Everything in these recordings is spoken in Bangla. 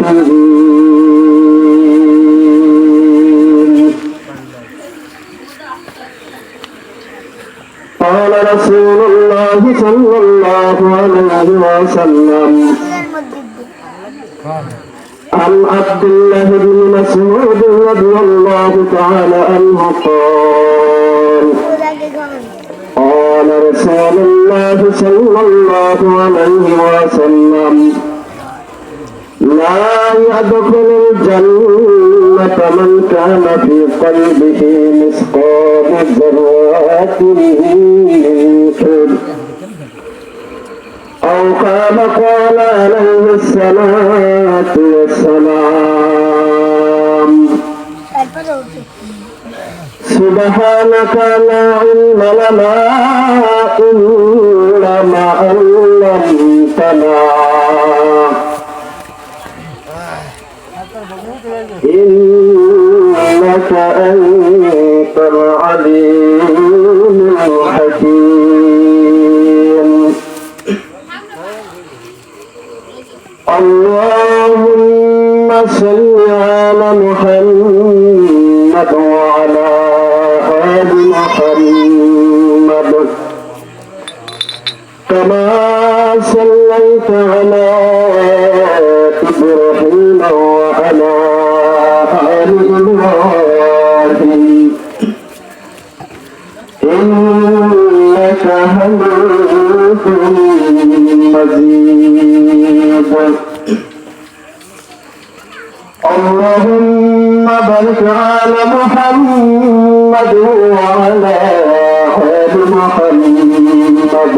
الكافرين قال رسول الله صلى الله عليه وسلم عن عبد الله بن مسعود رضي الله تعالى عنه قال رسول الله صلى الله عليه وسلم لا يدخل الجنة من كان في قلبه مثقال ذرة من كبر أو قال عليه الصلاة والسلام سبحانك لا علم لنا إلا ما علمتنا إنك أنت العليم الحكيم اللهم صل على محمد وعلى آل محمد كما صليت على إبراهيم وعلى آل إبراهيم إنك حميد مجيد اللهم بارك على محمد وعلى آل محمد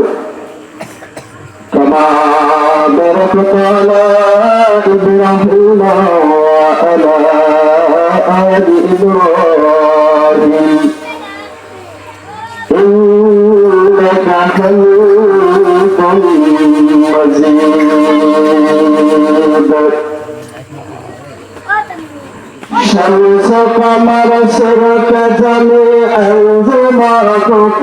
كما باركت على إبراهيم وعلى آل إبراهيم إنك حميد مجيد شمس قمر سرك جميعا زمرتك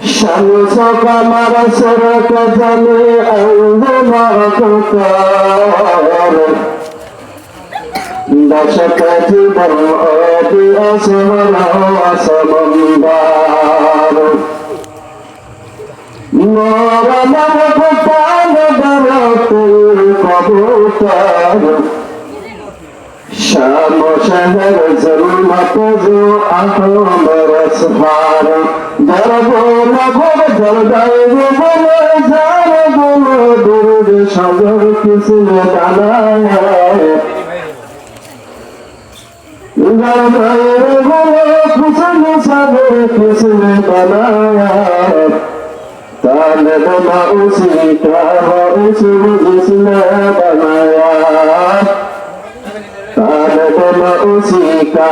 شمس قمر سرك جميعا زمرتك دشكت بالأرض أسهر وسمندار نور مغفان برات القبوتار شام شهر ظلمت جو أحمر أسفار دربو نبو دربائي بلو زار بلو درد شجر کسی دنایا دربائي بلو کسی شجر کسی دنایا طالب उसी का उस जिसने बनाया طالب उसी का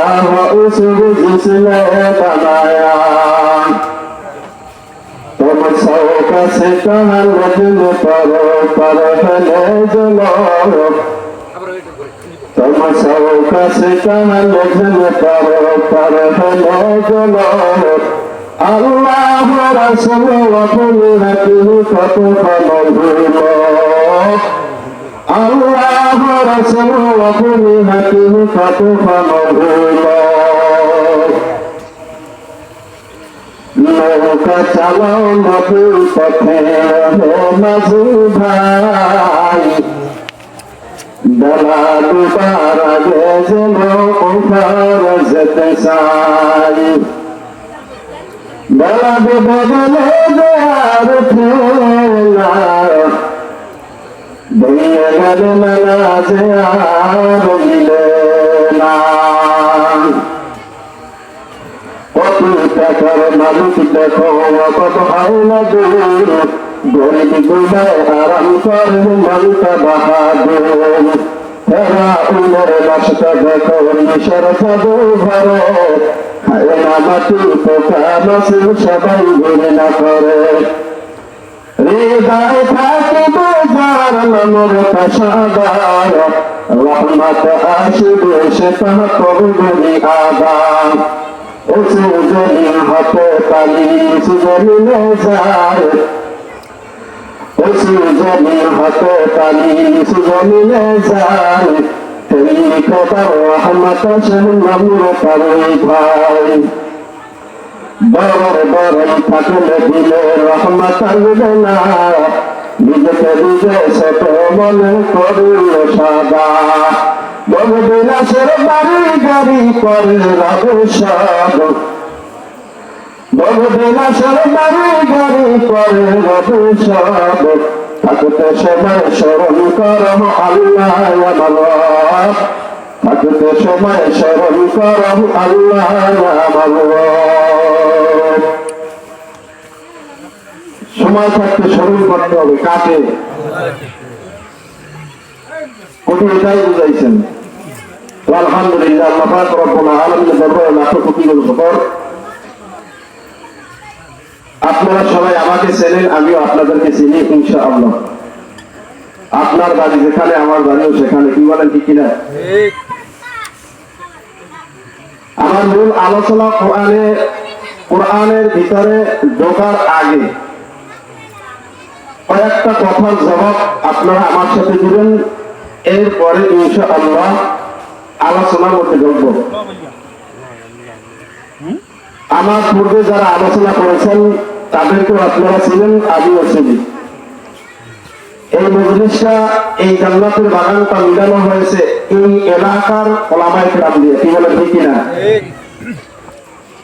उस जिसने बनाया तुम शौक से कहा लजन करो पर भले जलो तुम शौक से कहा लजन करो पर भले जलो अल्लाह रसूल वफुलहती फतुफलहुल अल्लाह रसूल वफुलहती फतुफलहुल नौका चलाओ मधुर पथे हो मजू भाई डला दोबारा भेजलो उफार जत साई बड़ा बदले द्वार ठेला भैया मना से मिलेना টাকার মালিক দেখো কত হয় না দূর গরিব গুনায় আরাম করে মালিকা বাহাদুর হেরা উমের লাশটা দেখো নিশার সাধু ভরে খায় না মাটি পোকা মাসি সবাই ঘৃণা করে হৃদয় থাকিবে যার নামের পেশাদার রহমত আসিবে সে তাহা করবে আদান उसे जमीन हाथे ताली उस जमीन जाए উঁচু জমিন হাতে তালি নিচু জমিনে যায় তেমনি খোদার রহমত নামুর পারে ভাই বড় বড়ই থাকলে দিলে রহমত আসবে না নিজেকে নিজে ছোট মনে করিল সাদা বড়বিলাসের বাড়ি গাড়ি করে রবে সব বড়বিলাসের বাড়ি গাড়ি করে রবে সব থাকতে সময় স্মরণ কর আল্লাহ আমার রব থাকতে সময় স্মরণ কর আল্লাহ আমার রব সময় থাকতে স্মরণ করতে হবে কাকে কোটি এটাই বুঝাইছেন আলহামদুলিল্লাহ আল্লাহ পাক রব্বুল আলামিনের দরবারে লাখ কোটি শুকর আপনারা সবাই আমাকে চেনেন আমিও আপনাদেরকে চিনি ইনশাআল্লাহ আপনার বাড়ি যেখানে আমার বাড়িও সেখানে কি বলেন ঠিক কিনা আমার মূল আলোচনা কোরআনের ভিতরে ঢোকার আগে কয়েকটা কথার জবাব আপনারা আমার সাথে দিবেন এরপরে ইনশাআল্লাহ আলোচনার মধ্যে ঢুকব আমার পূর্বে যারা আলোচনা করেছেন তাদেরকে আপনারা ছিলেন আমিও চিনি এই মজলিসটা এই জান্নাতের বাগানটা মিলানো হয়েছে এই এলাকার ওলামায়ে কেরাম দিয়ে কি বলে ঠিক না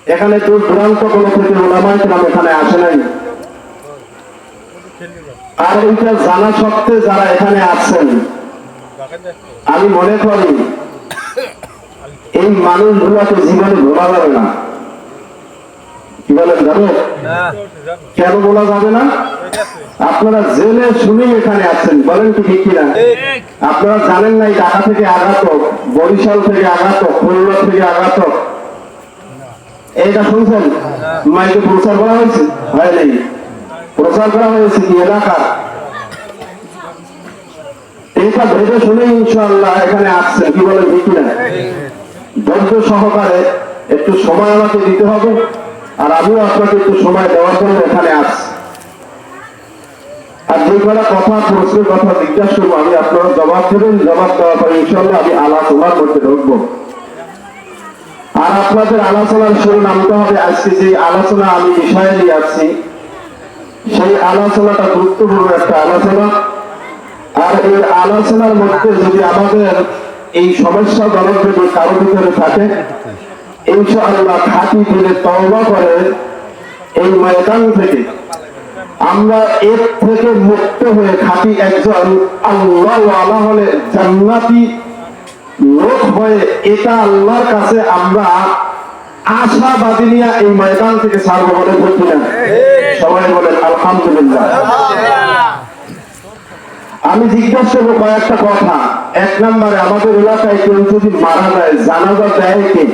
এখানে দূর দূরান্ত কোনো থেকে ওলামায়ে কেরাম এখানে আসে নাই আর এইটা জানা সত্ত্বে যারা এখানে আছেন আমি মনে করি এই মানুষগুলোকে জীবনে ভোলা যাবে না কি বলেন যাবে কেন বলা যাবে না আপনারা জেনে শুনেই এখানে আছেন বলেন কি ঠিক কিনা আপনারা জানেন না এই ঢাকা থেকে আঘাত বরিশাল থেকে আঘাত খুলনা থেকে আঘাত এইটা শুনছেন মাইকে প্রচার করা হয়েছে হয় নাই প্রচার করা হয়েছে কি এলাকার এইটা ভেবে শুনে ইনশাআল্লাহ এখানে আসছেন কি বলেন ঠিক কিনা ধৈর্য সহকারে একটু সময় আমাকে দিতে হবে আর আমিও আপনাকে একটু সময় দেওয়ার জন্য এখানে আসছি আর যে কটা কথা প্রশ্নের কথা জিজ্ঞাসা করবো আমি আপনারা জবাব দেবেন জবাব দেওয়ার পরে ইনশাআল্লাহ আমি আলোচনার মধ্যে ঢুকবো আর আপনাদের আলোচনার শুরু নামতে হবে আজকে যে আলোচনা আমি বিষয়ে নিয়ে আসছি সেই আলোচনাটা গুরুত্বপূর্ণ একটা আলোচনা আর এই আলোচনার মধ্যে যদি আমাদের এই সমস্যা জনক যদি কারো ভিতরে থাকে ইনশাআল্লাহ খাঁটি দিলে তওবা করে এই ময়দান থেকে আমরা এর থেকে মুক্ত হয়ে খাঁটি একজন আল্লাহওয়ালা হলে জান্নাতি লোক হয়ে এটা আল্লাহর কাছে আমরা আশাবাদী নিয়ে এই ময়দান থেকে ছাড়বো বলে বলছি না সবাই বলেন আলহামদুলিল্লাহ আমি জিজ্ঞাসা করবো কয়েকটা কথা এক নম্বরে আমাদের এলাকায় কেউ যদি মারা যায় জানাজা দেয় কে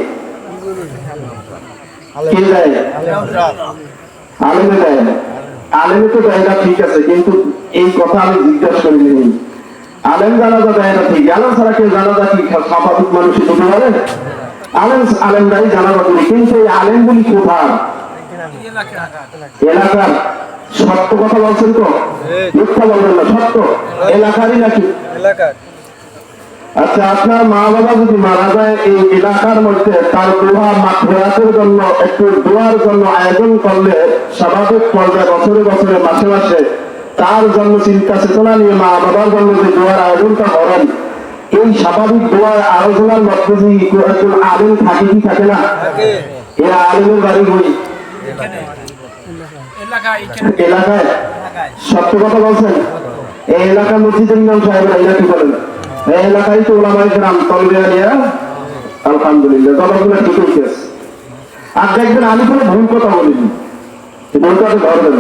দেয় আলেমে দেয় আলেমে তো দেয় না ঠিক আছে কিন্তু এই কথা আমি জিজ্ঞাসা করিনি আলেম জানাজা দেয় না ঠিক আলেম ছাড়া কেউ জানাজা কি স্বাভাবিক মানুষই করতে পারে আলেমরাই জানাজা করি কিন্তু এই আলেমগুলি কোথায় এলাকার সত্য কথা বলছেন তো মিথ্যা বলবেন না সত্য এলাকারই নাকি আচ্ছা আপনার মা বাবা যদি মারা যায় এই এলাকার মধ্যে তার দোয়া মাগফিরাতের জন্য একটু দোয়ার জন্য আয়োজন করলে স্বাভাবিক পর্যায়ে বছরে বছরে মাসে মাসে তার জন্য চিন্তা চেতনা নিয়ে মা বাবার জন্য যে দোয়ার আয়োজনটা করেন এই স্বাভাবিক দোয়ার আলোচনার মধ্যে যে একজন আলেম থাকে কি থাকে না এরা আলেমের বাড়ি বই এলাকায় সত্য কথা বলছেন এই এলাকার মসজিদের ইমাম সাহেবরা এরা কি বলেন এই এলাকায় তো ওলামায়ে কেরাম তলবিয়া নিয়া আলহামদুলিল্লাহ জবাবগুলো ঠিক হয়েছে আর দেখবেন আমি কোনো ভুল কথা বলিনি ভুলটাকে ধরবেন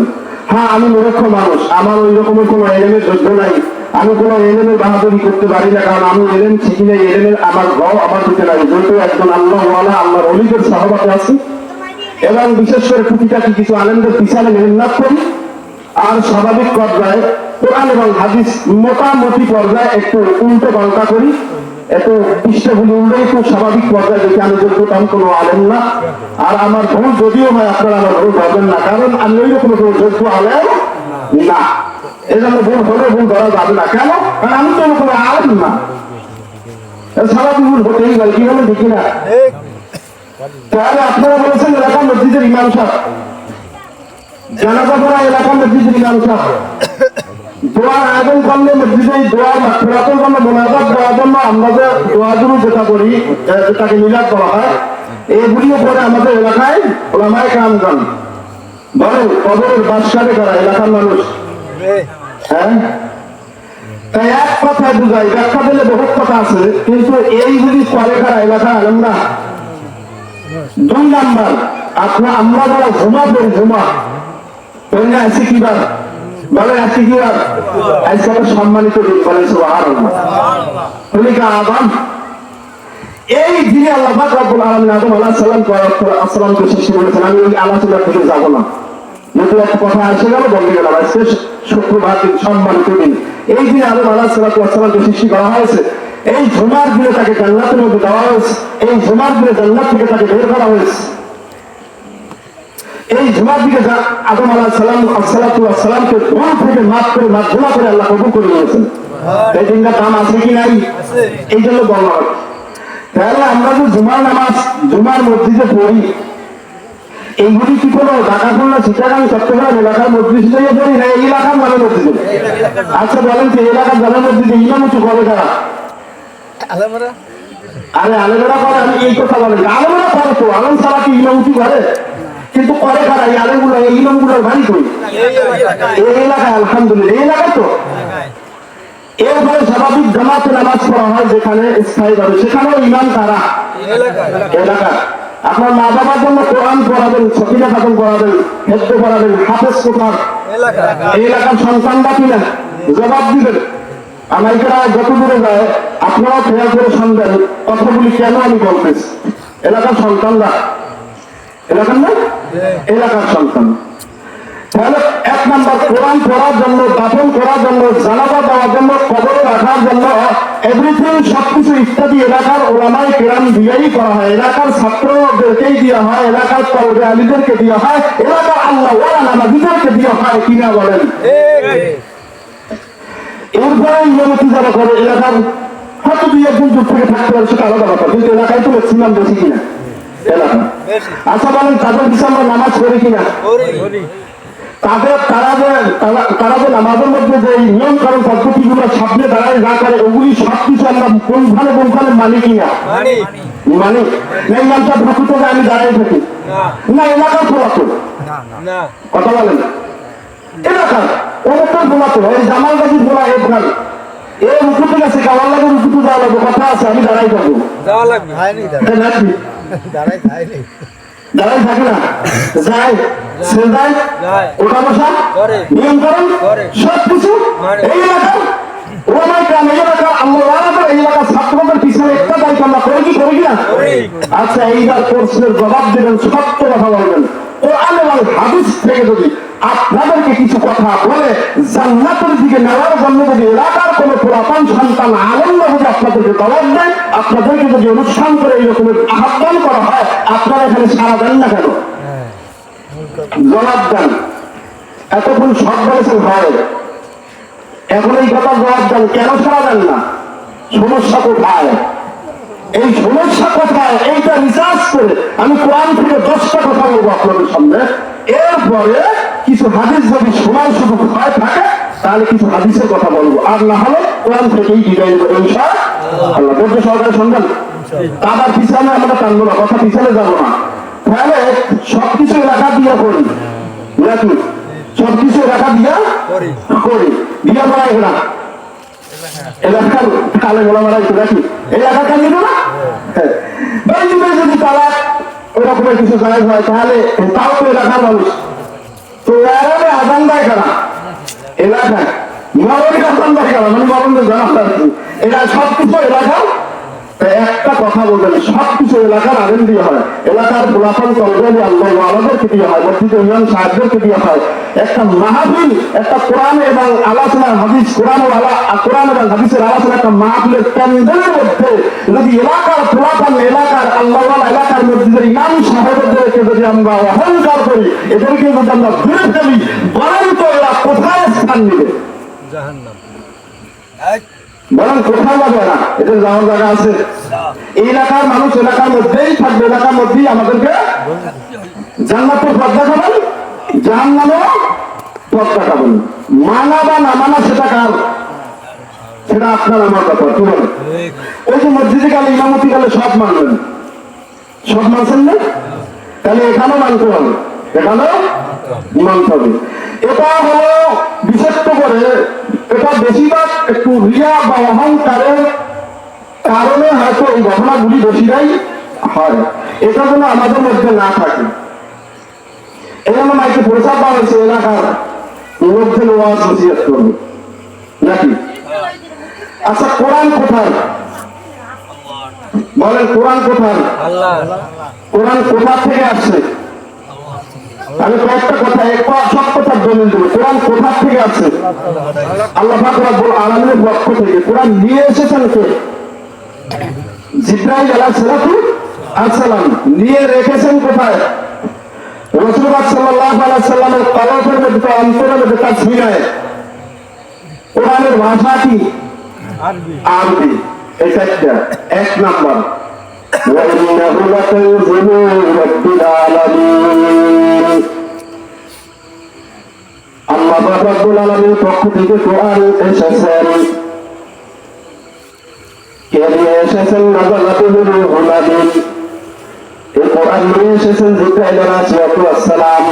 হ্যাঁ আমি নিরক্ষ মানুষ আমার ওই রকমের কোনো এলেমের যোগ্য নাই আমি কোনো এলেমের বাহাদুরি করতে পারি না কারণ আমি এলেম শিখি নাই এলেমের আমার ঘর আমার দিতে নাই যেহেতু একজন আল্লাহওয়ালা আল্লাহর অলিদের সাহাবাতে আছি এবং বিশেষ করে টুকিটাকি কিছু আলেমদের পিছনে মেহনত করি আর স্বাভাবিক পর্যায়ে কোরআন এবং হাদিস মোটামুটি পর্যায়ে একটু উল্টো পাল্টা করি একটু পৃষ্ঠভূমি উল্টে একটু স্বাভাবিক পর্যায়ে দেখি আমি যোগ্যতাম কোনো আলেম না আর আমার ভুল যদিও হয় আপনারা আমার ভুল ভাববেন না কারণ আমি ওই রকম কোনো যোগ্য আলেম না, এই জন্য ভুল হলে ভুল ধরা যাবে না। কেন? কারণ আমি তো কোনো আলেম না, সারাদিন ভুল হতেই পারে, কি বলে দেখি না। তাহলে আপনারা বলেছেন এলাকার মসজিদের ইমাম সাহেব, জানাজা পড়া এলাকার মসজিদের ইমাম সাহেব, দোয়ার আয়োজন করলে মসজিদে দোয়ার মাগফিরাতের জন্য মোনাজাত দেওয়ার জন্য আমরা যে দোয়াগুলো যেটা করি, যেটাকে মিলাদ করা হয়, এগুলিও পরে আমাদের এলাকায় ওলামায়ে কেরামগণ বলেন কবরের বাস কাটে করা এলাকার মানুষ। হ্যাঁ, তাই এক কথায় বুঝাই, ব্যাখ্যা দিলে বহুত কথা আছে, কিন্তু এইগুলি করে কারা এলাকার আলেমরা। 2 নাম্বার, আমরা যারা ঘুমা পড়ি, ঘুমা পড়লে আছি কিবার বলে, আছি কিবার আজকে সম্মানিত দিন বলে সুবহানাল্লাহ। আদাম এই দিনে আল্লাহ পাক রব্বুল আলামিন আদম আলাইহিস সালামকে সৃষ্টি করেছেন। আমি ওই আলোচনা থেকে যাব না, যদি একটা কথা আসে গেল বলতে গেলাম। আজকে শুক্রবার দিন, সম্মানিত দিন, এই দিনে আদম আলাইহিস সালামকে সৃষ্টি করা হয়েছে। এই জুমার দিনে তাকে জান্নাতের মধ্যে দেওয়া হয়েছে, এই জুমার দিনে জান্নাত থেকে তাকে বের করা হয়েছে। এই জুমার দিকে আদম আলাইহিস সালামকে ভুল থেকে মাফ করে মার্জনা করে আল্লাহ কবুল করে নিয়েছেন। এই দিনটা দাম আছে কি নাই? এই জন্য বলা হয়। তাহলে আমরা যে জুমার নামাজ জুমার মসজিদে পড়ি, এইগুলি কি কোনো ঢাকা খুলনা চিটাগাং চট্টগ্রাম এলাকার মসজিদে পড়ি না এই এলাকার জামে মসজিদে? আচ্ছা বলেন যে এলাকার জামে মসজিদে ইমাম উঁচু করে কারা? আরে আলেমেরা করে, আমি এই কথা বলেন, আলেমেরা করে তো, আলেম ছাড়া কি ইমাম উঁচু করে? কিন্তু করে কারা? এই আলেমগুলো, এই ইমামগুলোর বাড়ি কই? এই এলাকায়, আলহামদুলিল্লাহ এই এলাকায় তো। এরপরে স্বাভাবিক জামাতে নামাজ পড়া হয় যেখানে স্থায়ীভাবে, সেখানেও ইমাম তারা এলাকা। আপনার মা বাবার জন্য কোরআন পড়াবেন, সকিনা খাতম করাবেন, হেফজ করাবেন, হাফেজ কোথার এই এলাকার সন্তানরা কিনা জবাব দিবেন। আমাইকেরা যত দূরে যায় আপনারা খেয়াল করে শুনবেন কথাগুলি কেন আমি বলতেছি। এলাকার সন্তানরা, এলাকার না এলাকার সন্তান। তাহলে 1 নাম্বার, কোরআন পড়ার জন্য, দাফন করার জন্য, জানাজা দেওয়ার জন্য, কবরে রাখার জন্য, এভরিথিং সবকিছু ইত্যাদি এলাকার ওলামায়ে কেরাম দিয়েই করা হয়। এলাকার ছাত্রদেরকেই দেওয়া হয়, এলাকার তলবে আলীদেরকে দেওয়া হয়, এলাকার আল্লাহ ওয়ালা নামাজীদেরকে দেওয়া হয়, কিনা বলেন? এরপরে ইমামতি যারা করে এলাকার হয়তো 2-1 যুগ থেকে থাকতে পারে, সেটা আলাদা কথা, কিন্তু এলাকায় তো ম্যাক্সিমাম বেশি কিনা এলাকা। আচ্ছা বলেন তাদের পিছনে আমরা নামাজ পড়ি কিনা? তারা যে নামাজের মধ্যে যে নিয়ম কারণ পদ্ধতিগুলো সামনে দাঁড়ায় যা করে, ওগুলি সবকিছু আমরা কোনখানে মানি কিনা? মানি না। ইমামটা ভক্ত আমি দাঁড়াই থাকি না, এলাকার ফোলাতো কথা বলেন, এলাকার অনেকটা ফোলাতো, এই জামালবাজির ফোলা এখান এ রুকুতে গেছে, গাওয়ার লাগে রুকুতে যাওয়া লাগবে, কথা আছে, আমি দাঁড়াই থাকবো, দাঁড়াই থাকে না, যায় সে যায়, ওটা বসা নিয়ম করেন সবকিছু এই এলাকার ওলামায়ে কেরাম, এই এলাকার আল্লাহওয়ালাদের, এই এলাকার ছাত্রদের পিছনে একটা দায়িত্ব আমরা করি কি না? আচ্ছা এইবার প্রশ্নের জবাব দেবেন, সত্য কথা বলবেন। কোরআন এবং হাদিস থেকে যদি আপনাদেরকে কিছু কথা বলে জান্নাতের দিকে নেওয়ার জন্য যদি এলাকার কোন পুরাতন সন্তান আলেমরা যদি আপনাদেরকে দাওয়াত দেয়, আপনাদেরকে যদি অনুষ্ঠান করে এই রকমের আহ্বান করা হয়, আপনারা এখানে সাড়া দেন না কেন? জবাব দেন। এতক্ষণ সব বলেছেন হয়, এখন এই কথা জবাব দেন, কেন সাড়া দেন না? সমস্যা কোথায়? এই সমস্যা কোথায় এইটা রিসার্চ করে আমি কোরআন থেকে 10টা কথা বলবো আপনাদের সামনে। এরপরে কিছু হাদিস যদি শোনার সুযোগ হয় থাকে তাহলে কিছু হাদিসের কথা বলবো, আর না হলে কোরআন থেকেই বিদায় দেবো ইনশাআল্লাহ। বলতে সরকারে শুনবেন, তার পিছনে আমরা টানবো না, কথা পিছনে যাবো না। তাহলে সবকিছু এলাকা দিয়া করি নাকি? সবকিছু এলাকা দিয়া করি, দিয়া পড়াই না এলাকার কালে গোলা মারা নাকি এলাকা কাল নিব না? যদি তারা ওরকমের কিছু জায়গা হয় তাহলে তাও তো এলাকার মানুষ, তো এরাবে আজান দেয় কারা? এলাকায় মরণের আজান দেয় কারা? মানে মরণের জানা, এরা সবকিছু এলাকার একটা কথা বলবেন, সবকিছু এলাকার আলেম দিয়ে হয়, এলাকার গোলাপান কলগালি আল্লাহ আলাদেরকে দিয়ে হয়, মসজিদে ইমাম সাহেবদেরকে দিয়ে হয়। একটা মাহফিল, একটা কোরআন এবং আলোচনা হাদিস, কোরআন এবং হাদিসের আলোচনা একটা মাহফিলের প্যান্ডেলের মধ্যে যদি এলাকার গোলাপান, এলাকার আল্লাহ এলাকার মসজিদের ইমাম সাহেবদেরকে যদি আমরা অহংকার করি, এদেরকে যদি আমরা ঘুরে ফেলি, বলেন তো এরা কোথায় স্থান নেবে? জাহান্নাম। বলেন কোথাও যাবে না, এদের যাওয়ার জায়গা আছে? এই এলাকার মানুষ এলাকার মধ্যেই থাকবে, এলাকার মধ্যেই আমাদেরকে জান্নাতের পথ দেখাবেন, জাহান্নামের পথ দেখাবেন। মানা বা না মানা সেটা কার? সেটা আপনার আমার ব্যাপার। কি বলেন? ওই যে মসজিদে গেলে, ইমামতি গেলে সব মানবেন, সব মানছেন না? তাহলে এখানেও মানতে হবে, এখানেও মানতে হবে। এটা হলো বিশেষ করে, এটা বেশিরভাগ একটু রিয়া বা অহংকারের কারণে হয়তো এই ঘটনাগুলি বেশিরাই হয়। এটা যেন আমাদের মধ্যে না থাকে, এই জন্য মাইকে প্রচার দেওয়া হয়েছে এলাকার মধ্যে ওয়াজ নসিহত করবে নাকি? আচ্ছা, কোরআন কোথায়? বলেন কোরআন কোথায়? কোরআন কোথা থেকে আসছে? আমি কয়েকটা কথা, একবার সব কথার দলিল দেবো। কোরআন কোথা থেকে আছে? আল্লাহ পাক রব্বুল আলামিনের পক্ষ থেকে। কোরআন নিয়ে এসেছেন কে? জিবরাইল আলাইহিস সালাম। নিয়ে রেখেছেন কোথায়? রাসূলুল্লাহ সাল্লাল্লাহু আলাইহি সাল্লামের কলবের মধ্যে, অন্তরের মধ্যে, তার সিনায়। কোরআনের ভাষা কি? আরবি। এটা একটা এক নাম্বার। وَإِنَّهُ لَتَنزِيلُ رَبِّ الْعَالَمِينَ। আল্লাহ পাক রব্বুল আলামিনের পক্ষ থেকে কোরআন এসেছেন। কে নিয়ে এসেছেন? নাযালা বিহির রূহুল আমিন। এই কোরআন নিয়ে এসেছেন জিবরাইল আলাইহিস সালাম।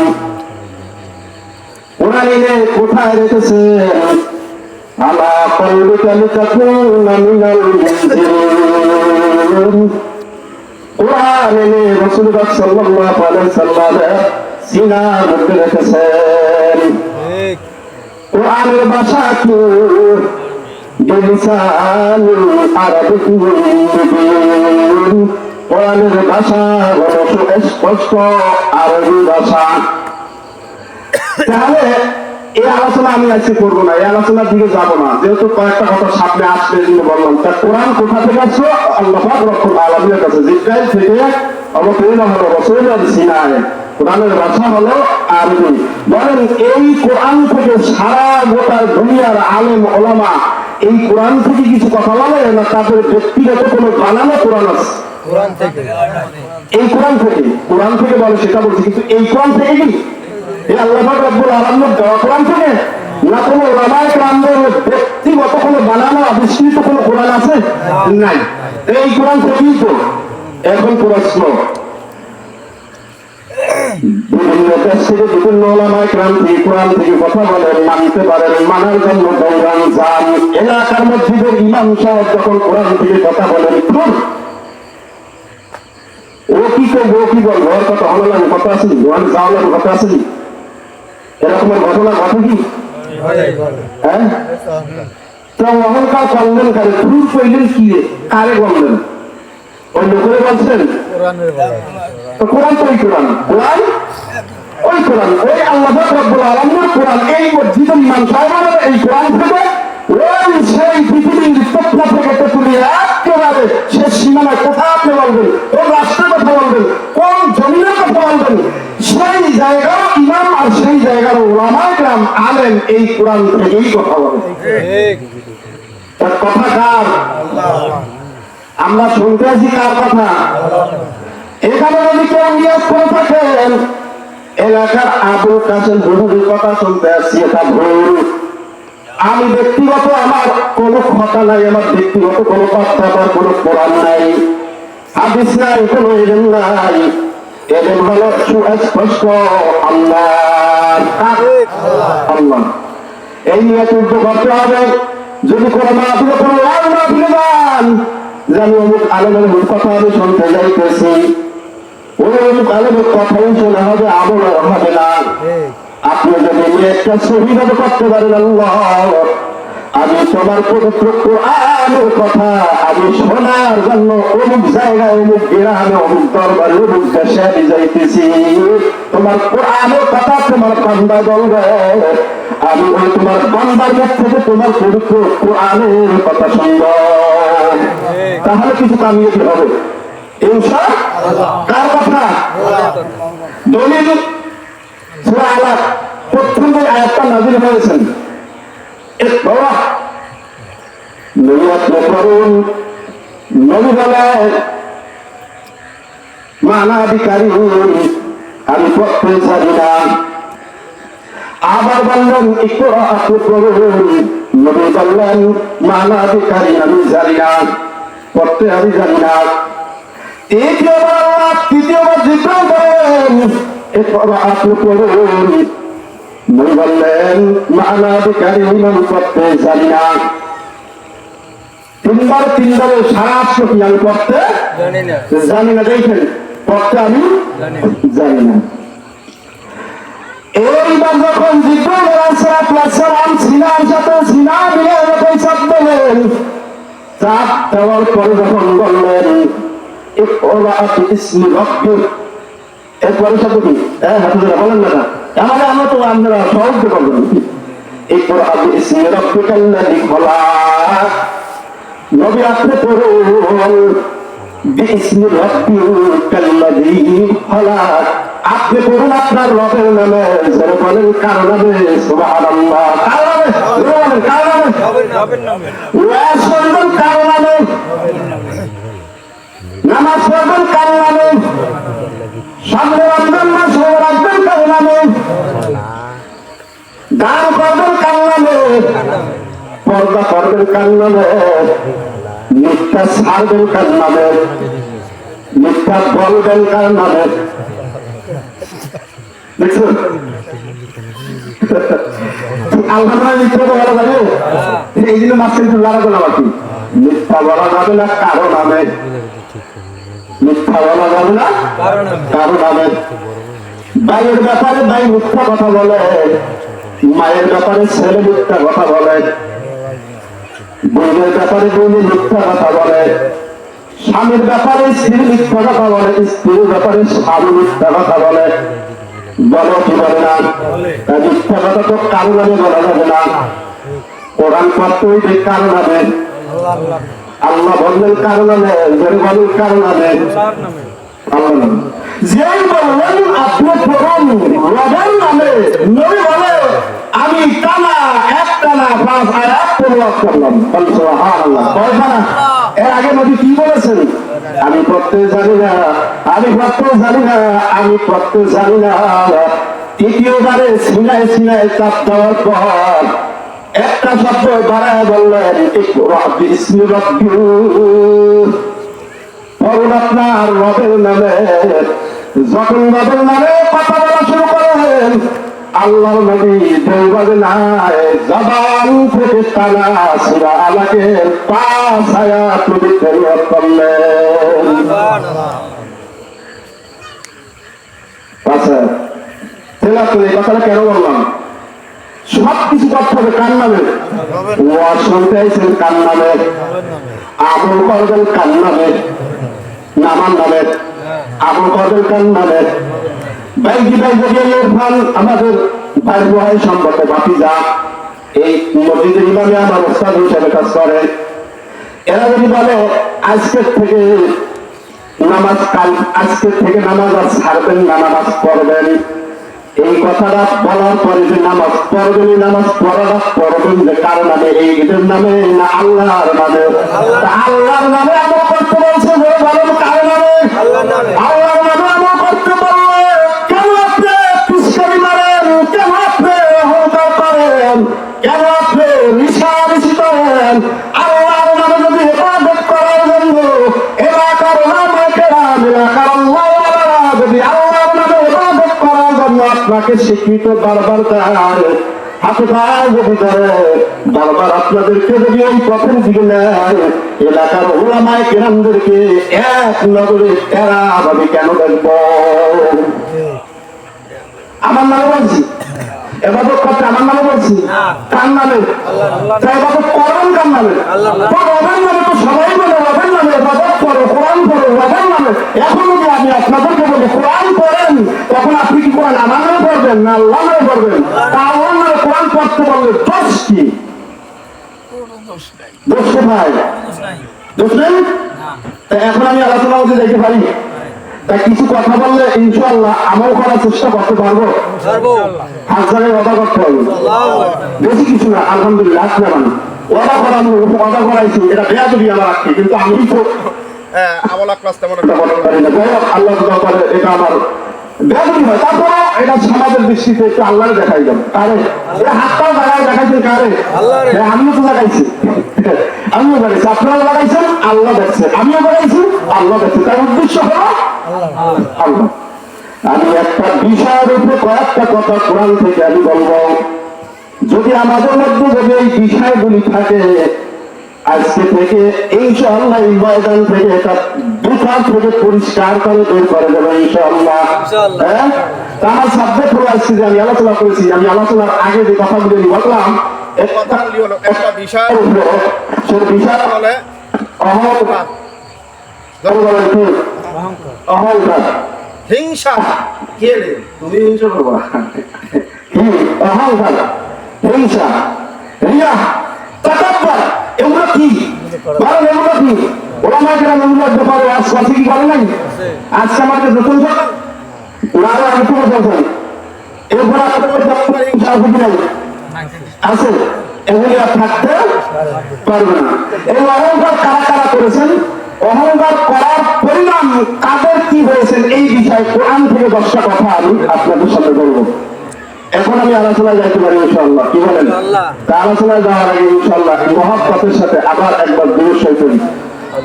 কোরআন এনে কোথায় রেখেছেন? আলা কলবিকা লিতাকুনা মিনাল মুনজিরিন। কোরআন এনে রাসূলুল্লাহ সাল্লাল্লাহু আলাইহি সাল্লামের সিনার মধ্যে রেখেছেন। কোরআনের ভাষা কি? বিলিসান আরবিয়্যিন। কোরআনের ভাষা হলো সুস্পষ্ট আরবি ভাষা। তাহলে এই আলোচনা আমি আজকে করবো না, এই আলোচনার দিকে যাবো না, যেহেতু কয়েকটা কথা সামনে আসবে এগুলো বললাম। তা কোরআন কোথা থেকে আসলো? আল্লাহ পাক রব্বুল আলামিনের কাছে, জিবরাইল থেকে অবতীর্ণ হলো রাসূলুল্লাহ সিনায়। কোরআনের ভাষা হলো আরবি। বলেন এই কোরআন থেকে সারা গোটা দুনিয়ার আলেম ওলামা এই কোরআন থেকে কিছু কথা বলে না তাদের ব্যক্তিগত কোনো বানানো কোরআন আছে? কোরআন থেকে। এই কোরআন থেকে বলে সেটা বলছি, কিন্তু এই কোরআন থেকে কি এই আল্লাহ পাক রব্বুল আলামিনের দেওয়া কোরআন থেকে? না কোনো ওলামায়ে কেরামদের ব্যক্তিগত কোনো বানানো আবিষ্কৃত কোনো কোরআন আছে? নাই। এই কোরআন থেকেই তো এখন প্রশ্ন, বিভিন্ন দেশ থেকে বিভিন্ন ওলামায়ে কেরাম এই কোরআন থেকে কথা বলেন, মানতে পারেন, মানার জন্য দৌড়ান যান। এলাকার মসজিদের ইমাম সাহেব যখন কোরআন থেকে কথা বলেন, ও কি করবো, ও কি বলবো, ওর কথা হলো লাগে, কথা আসেনি, ওখানে যাওয়া লাগে, কথা আসেনি, এরকমের ঘটনা ঘটে কি? হ্যাঁ, তো অহংকার করলেন কারে? ভুল করলেন কি? কারে বললেন? ওই লোকের বলছেন? কোরআন তো ওই কোরআন, কোরআন ওই কোরআন, ওই আল্লাহ পাক রব্বুল আলামিনের কোরআন। এই মসজিদের ইমাম সাহেবের এই কোরআন থেকে ওই সেই পৃথিবীর তথ্য থেকে তুলে একেবারে শেষ সীমানায় কোথায় আপনি বলবেন, কোন রাষ্ট্রের কথা বলবেন, কোন জমিনের কথা বলবেন, সেই জায়গার ইমাম আর সেই জায়গার ওলামায়ে কেরাম আলেম এই কোরআন থেকেই কথা বলেন। তার কথা কার? আমরা শুনতে আছি কার কথা? এখানে যদি কেউ নিয়োগ করে থাকেন এলাকার আবুল কাসেম হুজুরের কথা শুনতে আসছি, এটা ভুল। আমি ব্যক্তিগত আমার কোনো কথা নাই, আমার ব্যক্তিগত কোনো কথা, আমার কোনো কোরআন নাই, হাদিস নাই, কোনো ইলম নাই। এলেম হলো সুস্পষ্ট আল্লাহ। এই নিয়ে যুদ্ধ করতে হবে। যদি কোনো মাহফিলে কোনো লাভ না ফিরে যান যে আমি অমুক আলেমের কথা আমি শুনতে যাইতেছি, ওই অমুক আলেমের কথাই শোনা হবে, আমল হবে না। আপনি যদি একটা শহীদ করতে পারেন, আল্লাহ আমি তোমার পবিত্র কোরআনের কথা আমি শোনার জন্য অমুক জায়গায় অমুক গ্রামে অমুক দরবারে অমুক দেশে আমি যাইতেছি। তোমার কোরআনের কথা তোমার বান্দা বলবে, আমি ওই তোমার বান্দার কাছ থেকে তোমার পবিত্র কোরআনের কথা শুনব। তাহলে কিছু কামিয়াবি হবে ইনশাআল্লাহ। কার কথা? দলিল সূরা আলাক প্রথম যে আয়াতটা নাযিল হয়েছেন, ইকরা নবী আপনি পড়ুন। নবী বলেন মানাবিকারী আমি পড়তে জানি না। আবার বললেন ইকরা আপনি পড়ুন। নবী বললেন মানাবিকারী আমি জানি না, পড়তে আমি জানি না। তৃতীয়বার জিজ্ঞাসা করেন ইকরা আপনি পড়ুন। নবী বললেন মানাবিকারী আমি পড়তে জানি না। তিনবারে সারা কি আমি পড়তে জানি না। দেখেন পড়তে আমি জানি না। এইবার যখন জিব্রাইল সিনার সাথে সিনা মিলে যখন চাপ দিলেন, চাপ দেওয়ার পরে যখন বললেন এরপরে শব্দ কি হাফিজরা বলেন না, তাহলে আমরা তো আপনারা সহজ করবেন। এরপর আপনি ইসমি রাব্বিকাল্লাযী খলাক, নবী আপনি পড়ুন বিসমি রাব্বিকাল্লাযী খলাক। আপনি পড়ুন আপনার রবের নামে, যারা বলেন কার নামে? সুবহানাল্লাহ। কার নামে? কার নামে? রবের নামে। ওয়াজ করবেন কার নামে? নামাজ পড়বেন কার নামে? সামনে রাখবেন না সব রাখবেন কার নামে? গান করবেন কার নামে? পর্দা করবেন কার নামে? মিথ্যা ছাড়বেন কার নামে? মিথ্যা বলবেন কার নামে? দেখছেন আল্লাহ মিথ্যা তো বলা যাবে, এই জন্য মাঝখানে একটু লড়াবো না। বাকি মিথ্যা বলা যাবে না কারো নামে, মিথ্যা বলা যাবে না কারো নামে। ভাইয়ের ব্যাপারে ভাই মিথ্যা কথা বলে, মায়ের ব্যাপারে ছেলে মিথ্যা কথা বলে, বোনের ব্যাপারে বোনের মিথ্যা কথা বলে, স্বামীর ব্যাপারে স্ত্রী মিথ্যা কথা বলে, স্ত্রীর ব্যাপারে স্বামী মিথ্যা কথা বলে। বলো কি বলে না? মিথ্যা কথা তো কারো নামে বলা যাবে না। কোরআন পড়তেই যে কারো নামে, আল্লাহ বললেন কারো নামে, বলেন কারো নামে, আল্লাহ নামে। যেই বললেন আপনি পড়ুন রবের নামে, নবী বলে আমি টানা এক টানা 5 আয়াত তেলাওয়াত করলাম। সুবহানাল্লাহ। কয়খানা? এর আগে নবী কি বলেছেন? আমি পড়তে জানি না, আমি পড়তে জানি না, আমি পড়তে জানি না। তৃতীয়বারে সিনায় সিনায় চাপ দেওয়ার পর একটা শব্দ বাড়ায় বললেন ইকরা বিসমি রাব্বিক, পড়ুন আপনার রবের নামে। যখন রবের নামে কথা বলা শুরু করেন, আল্লাহর নবী বলবে না জবান থেকে টানা সূরা আলাকের 5 আয়াত নবী তেলাওয়াত করলেন। আচ্ছা তেলাওয়াত এই কথাটা কেন বললাম? সব কিছু করতে হবে কার নামে? ওয়াজ শুনতে আইছেন কার নামে? আমল করবেন কার নামে? নামান নামে। আমল করবেন কার নামে? আমাদের ভাই ভাই সম্পর্কে বাপি যা এই মসজিদের ইমামে আমার ওস্তাদ হিসেবে কাজ করে। এরা যদি বলে আজকের থেকে নামাজ আর ছাড়বেন না, নামাজ পড়বেন, এই কথাটা বলার পরে যে নামাজ পড়বেন, নামাজ পড়াটা পড়বেন যে কার নামে? এই ঈদের নামে না আল্লাহর নামে? আল্লাহর নামে আমল করতে বলছে, বলেন কার নামে? আল্লাহর নামে আমল করতে বললে কেন আপনি পিছকারি মারেন? কেন আপনি অহংকার করেন? কেন আপনি রিসারিসি করেন? আল্লাহর নামে যদি ইবাদত করার জন্য এলাকার ওলামায়ে-কেরাম, এলাকার আল্লাহওয়ালারা যদি আল্লাহর নামে ইবাদত করার জন্য আপনাকে স্বীকৃত বারবার দেয়, হাতে পায়ে যদি ধরে বারবার আপনাদেরকে যদি ওই পথের দিকে নেয়, এলাকার ওলামায়ে-কেরামদেরকে এক নজরে তেরা ভাবে কেন দেখব? আমার নামে বলছি এবাদত করতে আমার নামে বলছি, কার নামে? এবাদত করেন কার নামে? রবের নামে তো সবাই বলে, রবের নামে এবাদত করো, কোরআন পড়ো রবের নামে। এখন যদি আমি আপনাদেরকে বলি কোরআন পড়েন, তখন আপনি কি কোরআন আমার নামে পড়বেন না আল্লাহ নামে পড়বেন? তা আল্লাহ নামে কোরআন পড়তে বললে দোষ কি? দোষ কোথায়? দোষ নেই। এখন আমি আলোচনা মধ্যে দেখতে পারি, তাই কিছু কথা বললে ইনশাআল্লাহ আমল করার চেষ্টা করতে পারবো। হাত জায়গায় ওয়াদা করতে হবে, বেশি কিছু না। আলহামদুলিল্লাহ হাত জানান ওয়াদা করানো, ওয়াদা করাইছি, এটা বেয়াদবি আমার আজকে, কিন্তু আমি তো আমল ক্লাস তেমন একটা বলতে পারি না। যাই হোক আল্লাহ করে এটা আমার বেয়াদবি হয়, তারপর এটা সমাজের দৃষ্টিতে একটু আল্লাহরে দেখাই যাবে। কারে হাতটাও জায়গায় দেখাইছেন? কারে? আমিও তো দেখাইছি, আমিও দেখাইছি, আপনারা লাগাইছেন, আল্লাহ দেখছেন, আমিও দেখাইছি, আল্লাহ দেখছে। তার উদ্দেশ্য হলো আল্লাহ। আমি একটা বিষয়ের উপরে কয়েকটা কথা কোরআন থেকে আমি বলবো, যদি আমাদের মধ্যে যদি এই বিষয়গুলি থাকে, আজকে থেকে ইনশাআল্লাহ এই ময়দান থেকে এটা দোকান থেকে পরিষ্কার করে বের করে দেবো ইনশাআল্লাহ। হ্যাঁ, আমার সাবজেক্ট হলো আজকে যে আমি আলোচনা করেছি, আমি আলোচনার আগে যে কথাগুলি আমি বললাম, একটা বিষয় সেই বিষয় হলে অহংকার, অহংকার, হিংসা। কে রে তুমি হিংসা করবো? অহংকার, হিংসা, রিয়া, তাকাব্বুর, এগুলো কি? বলেন এগুলো কি? ওলামা কেরাম এগুলোর ব্যাপারে আজকে কি বলে নাই? আজকে আমাদের নতুন ওনারা আমি তো বলছেন এরপর আপনাদের হিংসা আছে, এগুলি আর থাকতে পারবে না। এই অহংকার কারা কারা করেছেন, অহংকার করার পরিণাম কাদের কি হয়েছেন, এই বিষয়ে কোরআন থেকে 10টা কথা আমি আপনাদের সাথে বলবো। এখন আমি আলোচনায় যাইতে পারি ইনশাআল্লাহ, কি বলেন? আলোচনায় যাওয়ার আগে ইনশাআল্লাহ মহব্বতের সাথে আবার একবার দুরূদ শরীফ পড়ি।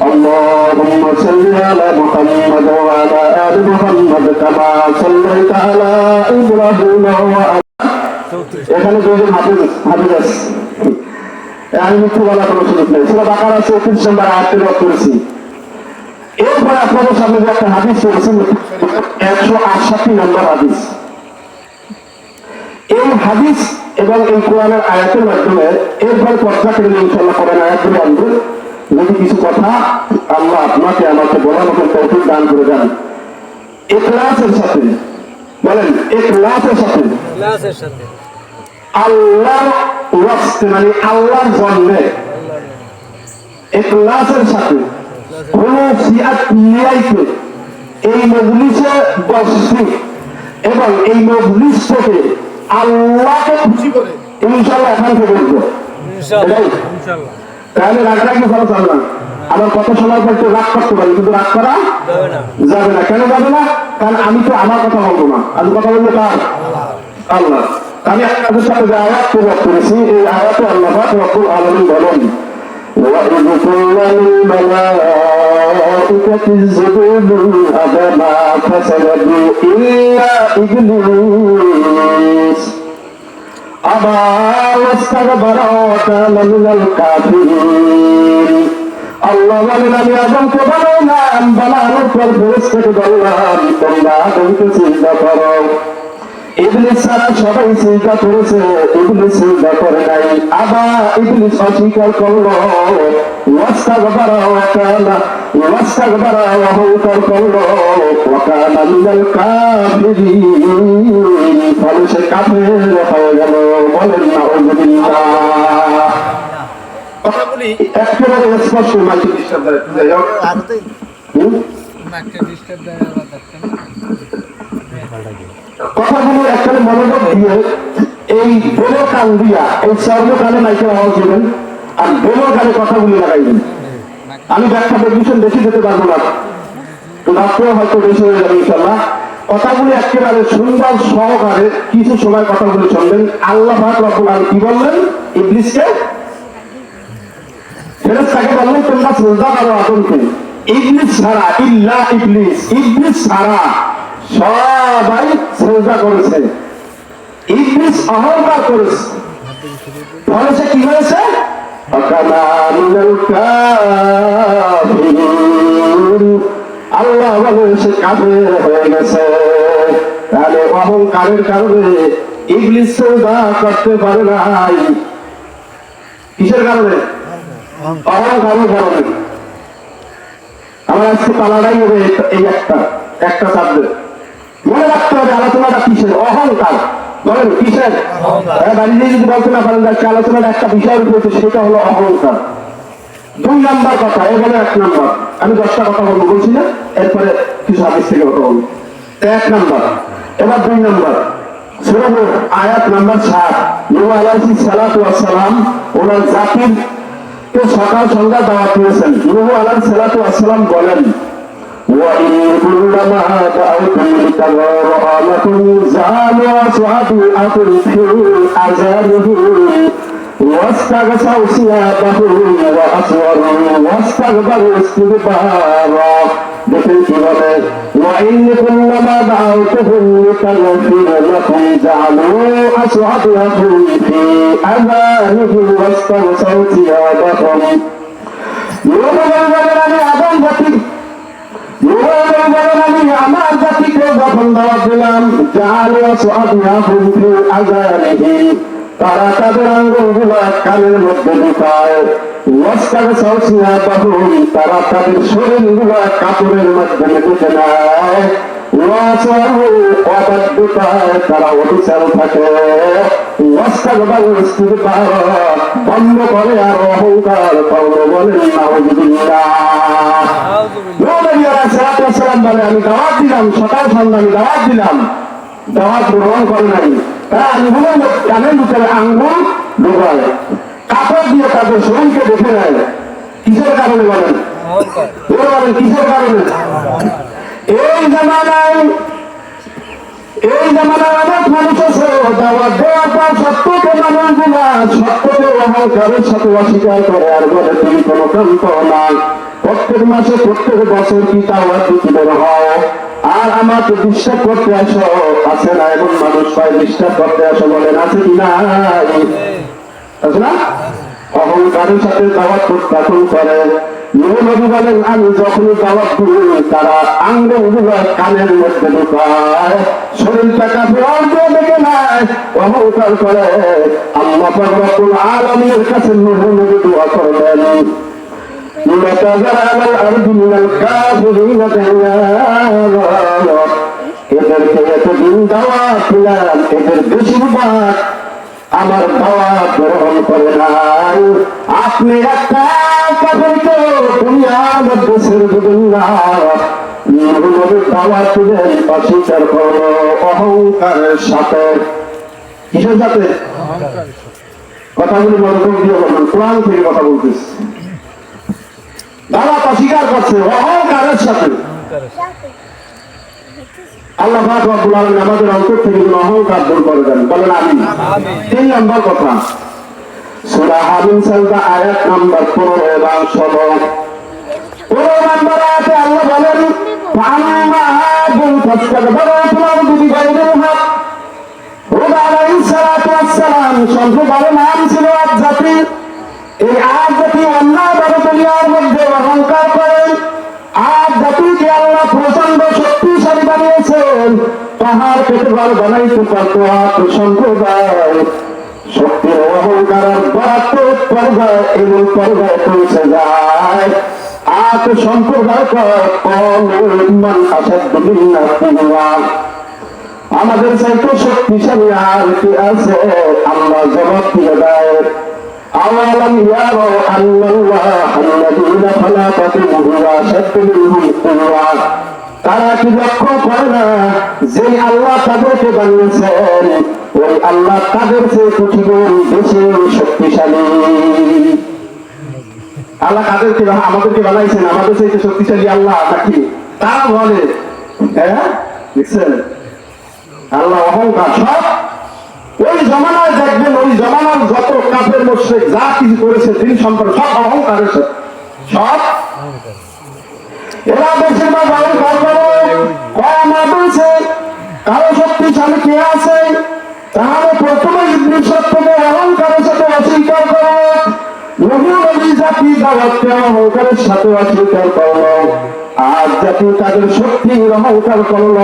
اللهم صل على محمد وعلى آل محمد كما صليت على إبراهيم وعلى এখানে দুজন হাফেজ আছে, আমি মিথ্যে বলা কোনো সুযোগ নেই। সূরা বাকারা 34 নম্বর আয়াতে রদ করেছি। এরপরে আপনাদের সামনে যে একটা হাদিস পড়েছি 168 নম্বর হাদিস। এই হাদিস এবং এই কোরআনের আয়াতের মাধ্যমে এরপরে পর্যায়ক্রমে ইনশাআল্লাহ কোরআন আয়াতগুলো আনবো। যদি কিছু কথা আল্লাহ আপনাকে আমাকে বলার মতো তৌফিক দান করে দেন, ইখলাসের সাথে বলেন, ইখলাসের সাথে আল্লাহর ওয়াস্তে মানে আল্লাহর জন্যে ইখলাসের সাথে খুলুসিয়াত নিয়াইতে এই মজলিসে বসছি এবং এই মজলিস থেকে আল্লাহকে খুশি করে ইনশাআল্লাহ এখান থেকে বলবো ইনশাআল্লাহ। তাহলে রাগারাগি করা যাবে না। আমার কথা শোনার পর একটু রাগ করতে পারি, কিন্তু রাগ করা যাবে না। কেন যাবে না? কারণ আমি তো আমার কথা বলবো না, আমি কথা বলবো কার? আল্লাহ। আমি আপনাদের সাথে যে আয়াত প্রয়োগ করেছি, এই আয়াতে আল্লাহ রব্বুল আলামিন বলেন, وَإِذْ قُلْنَا لِلْمَلَائِكَةِ اسْجُدُوا لِآدَمَ فَسَجَدُوا إِلَّا إِبْلِيسَ أَبَى وَاسْتَكْبَرَ وَكَانَ مِنَ الْكَافِرِينَ। আল্লাহ বলেন, আমি আদমকে বানাইলাম, বানানোর পর ফেরেশতাকে বললাম তোমরা আদমকে সিজদা করো। ইবলিস ছাড়া সবাই সিজদা করেছে, ইবলিস সিজদা করে নাই। আবা ইবলিস অস্বীকার করলো, ওয়াস্তাকবারা অহংকার করলো, ওয়া কানা মিনাল কাফিরিন, ফলে সে কাফের হয়ে গেল। বলেন নাউযুবিল্লাহ। কথাগুলি একেবারে স্পষ্ট, মাইকে ডিস্টার্ব দেয়, যাই হোক কথাগুলো একটা মনোযোগ দিয়ে এই বেলো কান দিয়া এই সর্ব কানে মাইকের আওয়াজ দেবেন আর বেলো কানে কথাগুলি লাগাইবেন। আমি ব্যাখ্যা পজিশন বেশি দিতে পারবো না, রাত্রেও হয়তো বেশি হয়ে যাবে ইনশাআল্লাহ। কথাগুলি একেবারে সুন্দর সহকারে কিছু সময় কথাগুলি শুনবেন। আল্লাহ পাক রব্বুল আলামিন কি বললেন? ইবলিসকে, ফেরেশতাকে বললেন তোমরা সিজদা করো আদমকে। ইবলিস ছাড়া, ইল্লা ইবলিস, ইবলিস ছাড়া সবাই সিজদা করেছে। ইবলিস অহংকার করেছে, ফলে সে কি হয়েছে? আল্লাহ বলে সে কাফের হয়ে গেছে। তাহলে অহংকারের কারণে ইবলিস সওদা করতে পারে নাই। কিসের কারণে? অহংকারের কারণে। আমার আজকে পালাটাই হবে এই একটা সাবজেক্ট। মনে রাখতে হবে আলোচনাটা কিসের? অহংকার। বলেন কিসের? বাড়িতে যদি বলতে না পারেন আজকে আলোচনার একটা বিষয় রয়েছে, সেটা হলো অহংকার। 2 নাম্বার কথা, এখানে 1 নাম্বার। আমি 10টা কথা বলবো বলছি না, এরপরে কিছু হাদিস থেকে কথা বলবো। 1 নাম্বার, এবার 2 নাম্বার। সূরা নূহ আয়াত নাম্বার 7। নূহ আলাইহিস সালাতু ওয়াস সালাম ওনার জাতির কে সকাল সন্ধ্যা দাওয়াত দিয়েছেন। নূহ আলাইহিস সালাতু ওয়াস সালাম বলেন, وَإِنْ كُلَّمَا دَعَوْتُمْ لِتَغْفِرَ لَكُمْ زَادُوا أَصْحَابُكُمْ فِي أَذَانِهِمْ وَاسْتَغْشَوْا ثِيَابَهُمْ وَأَصَرُّوا وَاسْتَكْبَرُوا اسْتِكْبَارًا। দেখেন কিভাবে وَإِنْ كُلَّمَا دَعَوْتُهُمْ لِتَغْفِرَ لَكُمْ جَعَلُوا أَصْحَابَكُمْ فِي أَذَانِهِمْ وَاسْتَغْشَوْا ثِيَابَهُمْ। আমি আদম জাতি, আমি আমার জাতিকে যখন দাওয়াত দিলাম, তারা তাদের আঙ্গুলগুলো কানের মধ্যে ঢুকায়, তারা তাদের শরীরগুলো কাপড়ের মধ্যে ঢুকে নেয়, তারা অবিচার থাকে, বন্ধ করে আর অহংকার কর্ম বলেন বলে আমি দাওয়াত দিলাম, সকাল সন্ধ্যা আমি দাওয়াত দিলাম, দাওয়াত গ্রহণ করে নাই। তারা আঙ্গুলের কানের ভিতরে আঙ্গুল ঢোকায়, কাপড় দিয়ে তাদের শরীরকে দেখে নেয়। কিসের কারণে বলেন? কিসের কারণে? এই জামানায় অনেক মানুষ আছে দাওয়াত দেওয়ার পর সত্যকে মানুষগুলা সত্যকে অহংকারের সাথে অস্বীকার করে আর বলে তুমি কোনো ক্রান্ত না। প্রত্যেক মাসে প্রত্যেক বছর কি দাওয়াত দিতে বের হও আর আমাকে বিশ্বাস করতে আসো। আছে না এমন মানুষ? পায় বিশ্বাস করতে আসো, বলেন আছে কি না? আছে না? অহংকারের সাথে দাওয়াত প্রত্যাখ্যান করে। নূহ নবী বলেন আমি যখনই দাওয়াত দিই তারা আঙ্গুলগুলো কানের মধ্যে ঢুকায়, শরীরটা কাপড় দিয়ে দেখে নেয়, অহংকার করে। আল্লাহ পাক রব্বুল আলামিনের কাছে নূহ নবী দোয়া করলেন, এদেরকে এতদিন দাওয়াত দিলাম, এদের বেশিরভাগ আমার দাওয়াত গ্রহণ করে নাই। আপনি একটা কাপড়কে দুনিয়ার মধ্যে ছেড়ে দেবেন না। দাওয়াত দিলেন অস্বীকার করো অহংকারের সাথে। কিসের সাথে? কথাগুলি মনোযোগ দিয়ে বলুন, কোরআন থেকে কথা বলতেছি। দাওয়াত অস্বীকার করছে অহংকারের সাথে। আল্লাহ পাক রব্বুল আলামিন আমাদের অন্তর থেকে অহংকার দূর করে দেন, বলেন আমিন। 3 নম্বর কথা, সূরা হামিম সাজদা আয়াত নাম্বার 15 এবং 16। 15 নম্বর আয়াতে আল্লাহ বলেন, ফাআম্মা আদুন ফাসতাকবারু ফিল আরদি বিগাইরিল হক। হুদ আলাইহিস সালাতু ওয়াস সালাম সম্প্রদায়ের নাম ছিল আদ জাতি। এই আদ জাতি অন্যায়ভাবে দুনিয়ার মধ্যে অহংকার করেন। আদ জাতিকে আল্লাহ প্রচন্ড শক্তিশালী বানিয়েছেন, পাহাড় কেটে ঘর বানাইতে পারত আদ সম্প্রদায়। শক্তির অহংকার বরাত্মক পর্যায়ে এবং পর্যায়ে পৌঁছে যায়। আদ সম্প্রদায় আমাদের চাইতে শক্তিশালী আর কি আছে? আল্লাহ জবাব দিয়ে দেয়, আওয়ালাম ইয়ারু আন্নাল্লাহা আল্লাযী খালাকাকুম হুয়া আশাদ্দু মিনহুম কুওয়া। তারা কি লক্ষ্য করে না যে আল্লাহ তাদেরকে বানিয়েছেন, ওই আল্লাহ তাদের চেয়ে কোটি গুণ বেশি শক্তিশালী। আল্লাহ তাদেরকে আমাদেরকে বানাইছেন, আমাদের চেয়ে শক্তিশালী আল্লাহ নাকি? তারা বলে, হ্যাঁ দেখছেন আল্লাহ অহংকার। সব ওই জমানায় দেখবেন, ওই জমানার যত কাফের মুশরিক যা কিছু করেছে দিন সম্পর্কে সব অহংকারের সাথে। সব এরা বেশিরভাগ অহংকার করে, কম বলছে কারো শক্তিশালী কে আছে, তাহলে প্রথমে ইবলিস সত্যকে অহংকারের সাথে অস্বীকার করো। নবী নবী জাতি দাওয়াতকে অহংকারের সাথে অস্বীকার করলো, আর জাতি তাদের শক্তির অহংকার করলো।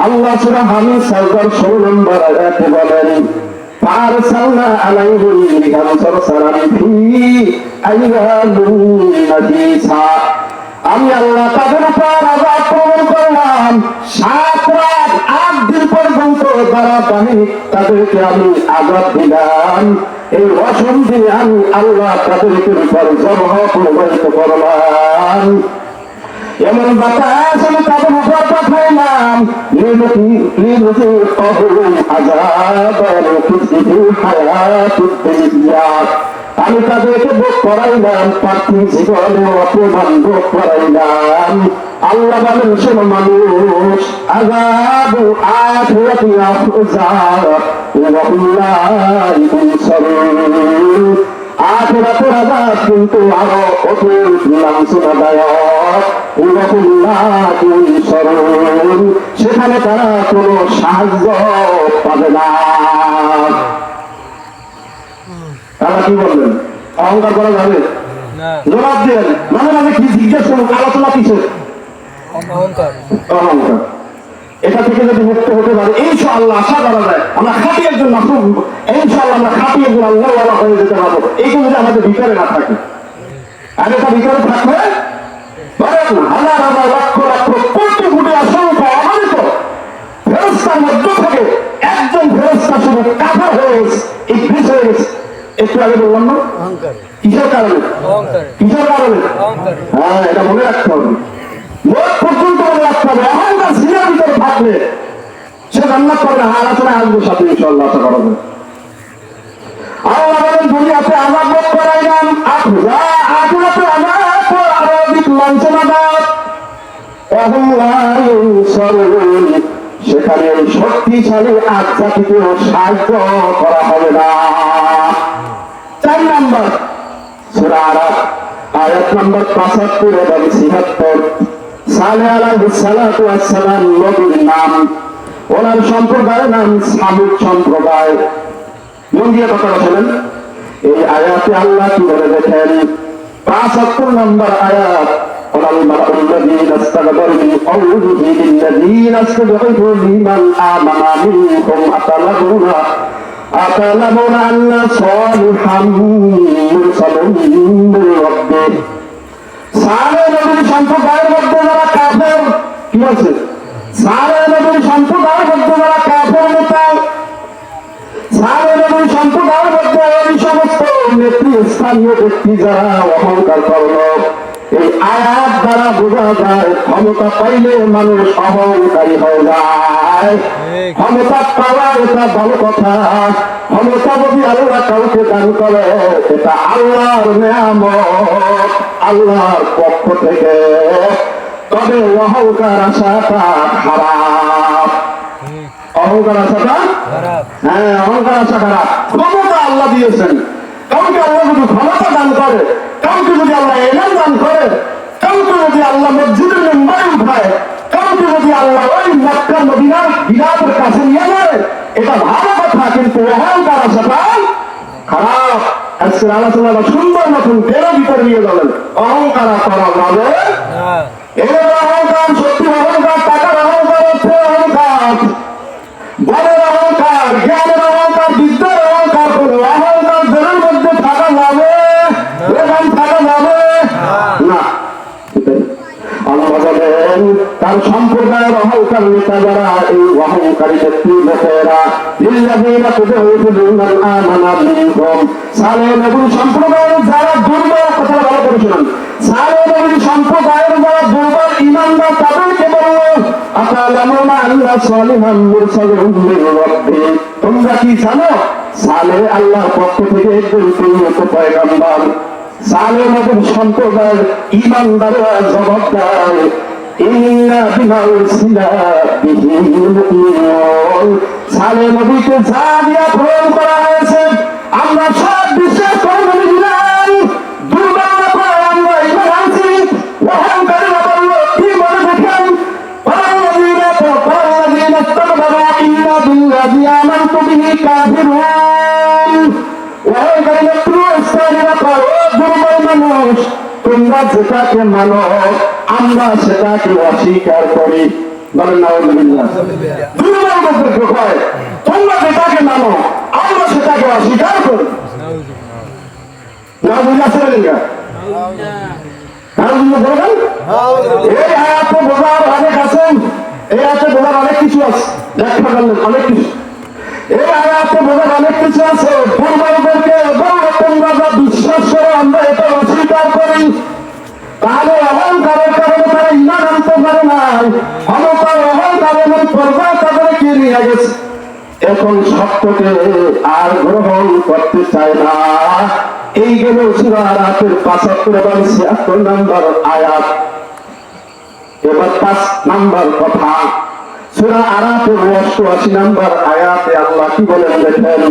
আল্লাহ সূরা হামিদ 16 নম্বর আয়াতে বলেন ফারসালনা আলাইহিম রিহান সারসারান ফি আইয়ামিন নাহিসা। আমি আল্লাহ তাদের উপর আযাব প্রদান করলাম 7 রাত 8 দিন পর্যন্ত ধারাবাহিক তাদেরকে আমি আযাব দিলাম। এই রসম দিয়ে আমি আল্লাহ তাদেরকে উপর জবহ প্রবাহিত করলাম। এমন বাতাস আমি তাদের উপর পাঠাইলাম আমি তাদেরকে ভোগ করাইলাম, পার্থিব জীবনে অপমান ভোগ করাইলাম। আল্লাহ বলেন শোনো মানুষ, আযাব আখিরাতি আফজার ওয়া হুম লা ইনসারুন। আখিরাতের আযাব কিন্তু আরো অধিক লাঞ্ছনাদায়ক। ওয়া হুম লা ইনসারুন, সেখানে তারা কোনো সাহায্য পাবে না। তারা কি বলবেন? অহংকার করা যাবে না? জবাব দেন। মাঝে মাঝে কি জিজ্ঞেস করুন, আলোচনা কিসের? অহংকার। অহংকার। এটা থেকে যদি মুক্ত হতে পারে ইনশাআল্লাহ আশা করা যায় আমরা খাঁটি একজন মাসুম, ইনশাআল্লাহ আমরা খাঁটি একজন আল্লাহওয়ালা হয়ে যেতে পারবো। এইগুলো যদি আমাদের ভিতরে না থাকে, আর এটা ভিতরে থাকবে হাজার হাজার লক্ষ লক্ষ কোটি কোটি অসংখ্য অগণিত ফেরেশতার মধ্য থেকে একজন ফেরেশতা শুধু কাফের হয়ে ইবলীস হয়ে গেছে। একটু আগে বললাম না কিসের কারণে? কিসের কারণে? হ্যাঁ, এটা মনে রাখতে হবে, মোট পর্যন্ত মনে রাখতে হবে। অহংকার সিনার ভিতরে থাকলে সে জান্নাত পাবে না। আলোচনায় আসবে সাথে ইনশাআল্লাহ আশা করা যায়। আল্লাহ বলেন দুনিয়াতে আযাব ভোগ করাইলাম, আখিরাতে আযাব আরো অধিক লাঞ্ছনাদায়ক। ওয়াহুম লা ইনসারুন, সেখানে শক্তিশালী আজাতিকে সাহায্য করা হবে না। 4 নম্বর সূরা আরাফ আয়াত নম্বর 75 এবং 76। সালেহ আলাইহিস সালাতু ওয়াস সালাম নবীর নাম, ওনার সম্প্রদায়ের নাম সামুদ সম্প্রদায়। মন দিয়ে কথাটা শোনেন। এই আয়াতে আল্লাহ কি বলে দেখেন, 75 নম্বর আয়াত, الذين استكبروا من قوله للذين استضعفوا لمن آمن منكم أتعلمون أن صالحا مرسل من ربه। সালেহ নবীর সম্প্রদায়ের মধ্যে যারা কাফের, কি আছে? সালেহ নবীর সম্প্রদায়ের মধ্যে যারা কাফের নেতা, সালেহ নবীর সম্প্রদায়ের মধ্যে এই সমস্ত নেতৃস্থানীয় ব্যক্তি যারা অহংকার করলো, এই আয়াত দ্বারা বোঝা যায় ক্ষমতা পাইলে মানুষ অহংকারী হয়ে যায়। ক্ষমতা পাওয়া এটা ভালো কথা, ক্ষমতা যদি আল্লাহ কাউকে দান করে এটা আল্লাহর নিয়ামত, আল্লাহর পক্ষ থেকে। তবে অহংকার আসাটা খারাপ। অহংকার আসাটা খারাপ। হ্যাঁ, অহংকার আসা খারাপ। ক্ষমতা আল্লাহ দিয়েছেন, কাউকে আল্লাহ যদি ক্ষমতা দান করে, কাউকে যদি আল্লাহ এলেম দান করে, কাউকে যদি আল্লাহ মসজিদের মেম্বারে উঠায়, কাউকে যদি আল্লাহ ওই মক্কা মদিনার বিরাটের কাছে নিয়ে যায়, এটা ভালো কথা। কিন্তু অহংকার আসাটা খারাপ। আজকের আলোচনা সুন্দর মতন তেরো ভিতরে নিয়ে যাবেন। অহংকার করা যাবে এর অহংকার, সত্যি অহংকার, টাকার অহংকার, অর্থের অহংকার, বলের অহংকার, জ্ঞানের অহংকার, বিদ্যার অহংকার করে অহংকার দেহের মধ্যে থাকা যাবে এবং থাকা যাবে না। আল্লাহ বলেন তার সম্প্রদায়ের অহংকার নেতা যারা, এই অহংকারী ব্যক্তি লোকেরা, লিল্লাযীনা তুদঈফুনা আমানা মিনকুম, সালেহ নবীর সম্প্রদায়ের যারা দুর্বল, কথা ভালো করে শুনুন, সালেহ নবীর সম্প্রদায়ের যারা দুর্বল ঈমানদার তাদেরকে বলল আতালামুনা আন্না সালিহান মুরসালুন মির রাব্বি, তোমরা কি জানো সালেহ আল্লাহর পক্ষ থেকে একজন প্রেরিত পয়গম্বর। সালেহ নবীর সম্প্রদায়ের ঈমানদাররা জবাব দেয় ইন্না বিমা উরসিলা বিহি মুমিনুন, সালেহ নবীকে যা দিয়া প্রেরণ করা হয়েছে আমরা সব বিশ্বাস করে মেনে নিলাম। দুর্বল করে আমরা ঈমান আনছি। অহংকারীরা বলল কি বলে দেখেন, ওয়াল্লাযীনা ইসতাকবারু ইন্না বিল্লাযী আমানতু বিহি কাফিরুন। অহংকারী নেতৃস্থানীয়রা কয়, ও দুর্বল মানুষ, তোমরা যেটাকে মানো আমরা সেটাকে অস্বীকার করি। বলেন নাউযুবিল্লাহ। দুই নম্বর হয় তোমরা যেটাকে মানো আমরা সেটাকে অস্বীকার করি। নাউযুবিল্লাহ বলেন না। এই আয়াতে বোঝার অনেক আছে, এই আয়াতে বোঝার অনেক কিছু আছে, ব্যাখ্যা করলেন অনেক কিছু। এই আয়াতে বোঝার অনেক কিছু আছে। পূর্বদেরকে তোমরা যা বিশ্বাস করো আমরা এটা অস্বীকার করি, তাহলে অহংকারের কারণে তারা ঈমান আনতে পারে নাই, ক্ষমতার অহংকারের পর্যায়ে তাদেরকে নিয়ে গেছে। এখন সত্যকে আর গ্রহণ করতে চায় না। এই গেল সূরা আরাফের ৭৫ এবং ৭৬ নম্বর আয়াত। এবার ৫ নম্বর কথা, সূরা আরাফের ৮৮ নম্বর আয়াতে আল্লাহ কি বলেন দেখেন,